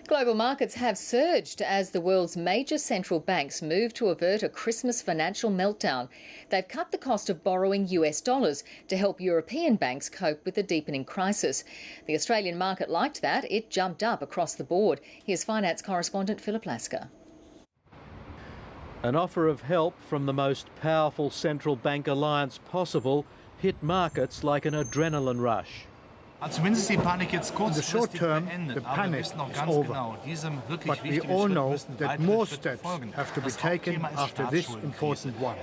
Global markets have surged as the world's major central banks move to avert a Christmas financial meltdown. They've cut the cost of borrowing US dollars to help European banks cope with the deepening crisis. The Australian market liked that. It jumped up across the board. Here's finance correspondent Philip Lasker. An offer of help from the most powerful central bank alliance possible hit markets like an adrenaline rush. In the short term, the panic is over, but we all know that more steps have to be taken after this important one.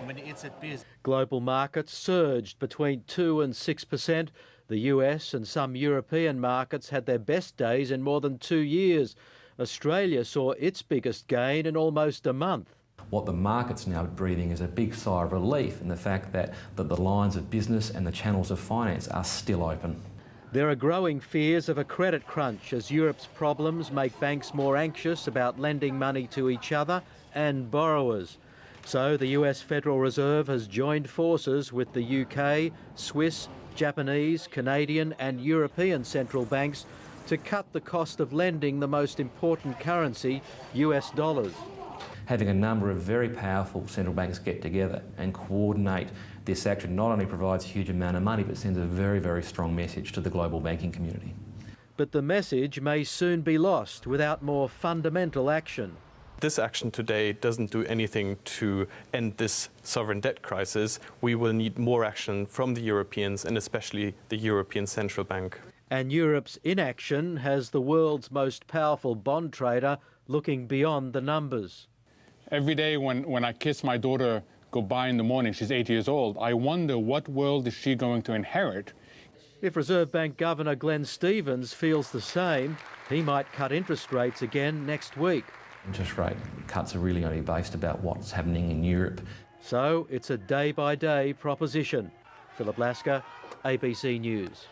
Global markets surged between 2 and 6%. The US and some European markets had their best days in more than 2 years. Australia saw its biggest gain in almost a month. What the market's now breathing is a big sigh of relief in the fact that the lines of business and the channels of finance are still open. There are growing fears of a credit crunch as Europe's problems make banks more anxious about lending money to each other and borrowers. So the US Federal Reserve has joined forces with the UK, Swiss, Japanese, Canadian and European central banks to cut the cost of lending the most important currency, US dollars. Having a number of very powerful central banks get together and coordinate this action not only provides a huge amount of money but sends a very, very strong message to the global banking community. But the message may soon be lost without more fundamental action. This action today doesn't do anything to end this sovereign debt crisis. We will need more action from the Europeans and especially the European Central Bank. And Europe's inaction has the world's most powerful bond trader looking beyond the numbers. Every day when I kiss my daughter goodbye in the morning, she's 8 years old, I wonder what world is she going to inherit? If Reserve Bank Governor Glenn Stevens feels the same, he might cut interest rates again next week. Interest rate cuts are really only based about what's happening in Europe. So it's a day-by-day proposition. Philip Lasker, ABC News.